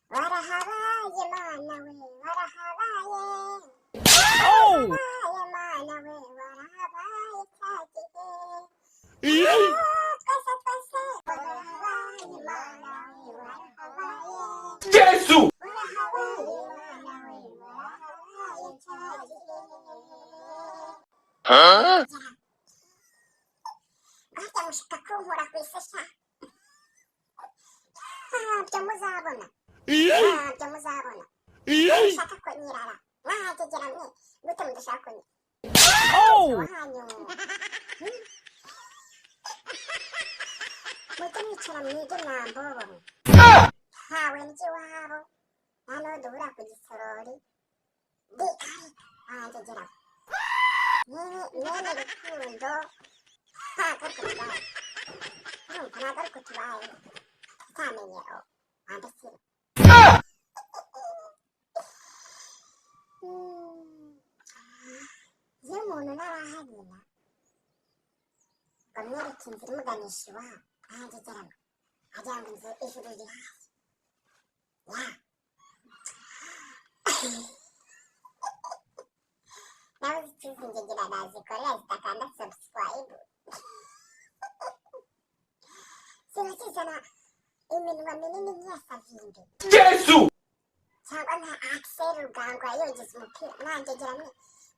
warahabaye mana we warahabaye Oh! warahabaye mana we warahabaye cyagihe Yay! twese twese warahabaye mana we warahabaye Jesus! warahabaye mana we warahabaye cyagihe Huh? Gutya mushaka kunkura ku isesha ntabyo muzabona Yay! ntabyo muzabona Yay! mushaka kunyirara mwahagegera mwe gute mudashaka kunyira Oh! wanyu mujye mwicara mwige mwambobo ntawe nzi iwabo nta n'uwo duhura ku gisorori ndi ari wahagegera mwene rukundo ntagaruka tubaye urumva ntagaruka tubaye tutamenyero wambesire iyo umuntu ntarahagera bamwereka inzira imuganisha iwabo ahagegeramo agira ngo inzu ijuru riri hasi nawe zicuza ingegera nazikorera zitakanda subscribe ziba zizana iminwa minini nk'iyasavimbi Jesus! cyangwa nka Axel Rugangwa yogeza umupira mwangegera mwe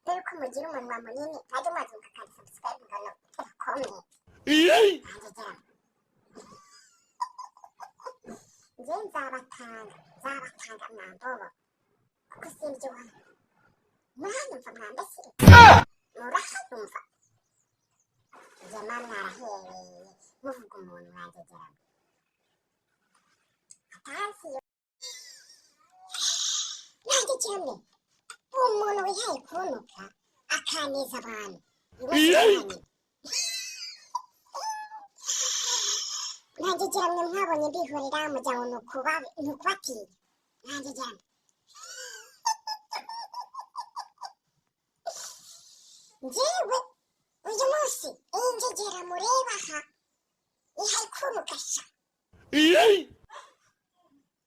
mbere yuko mugira umunwa munini mwajya mumaze mugakanda subscribe mugana gutera comment Yay! mwangegera njye nzabatanga mwambobo kuko sindya iwanyu muranyumva mwambesire murahanyumva njye mba mwarahereye muvuga umuntu mwangegera atazi mwangegera mwe umuntu wihaye kunuka akaneza abantu mwangegera mwe mwabonye mbihorera mujya ngo ni ukubatinya mwangegera mwe njyewe uyu munsi iyi ngegera mureba aha ihaye kunuka sha Yay!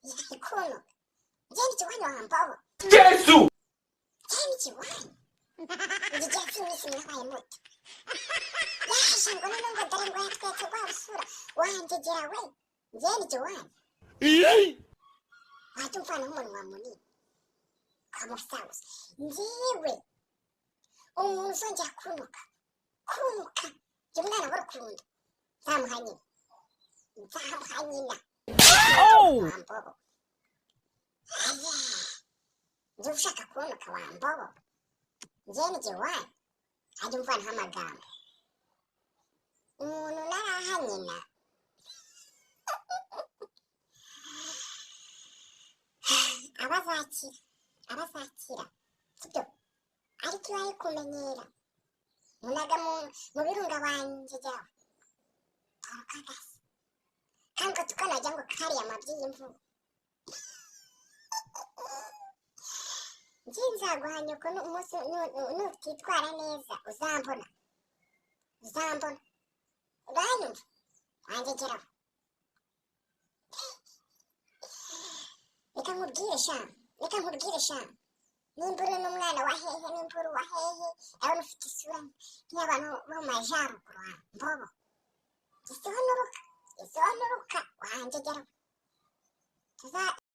ihaye kunuka njye ni kiwanyu wambobo Jesus! njye ni kiwanyu ngegera cy'iminsi mwabaye muto yaje ngo none ngo dore ngo yatwetse rwa rusura wangegera we njye ni kiwanyu Yay! wajya umvana nk'umunwa munini ukamusabuza njyewe umuntu uzongera kunuka jya umwana w'urukundo nzamuha nyina Oh! wambobo aya njye ushaka kunuka wambobo njye ni jye wanyu ajya umvanaho amagambo umuntu naraha nyina abazakira sibyo ariko iyo ari kumenyera munaga mu birunga wangegeraho karukagasi kandi tukanajya ngo kariya amabyi y'imvubu njye nzaguha nyoko umunsi nutitwara neza uzambona uranyumva wangegeraho reka nkubwire shama nimba uri n'umwana wa hehe nimba uri uwa hehe urabona ufite isura nk'iy'abantu bo mu majyaruguru mbobo gezeho nuruka wangegeraho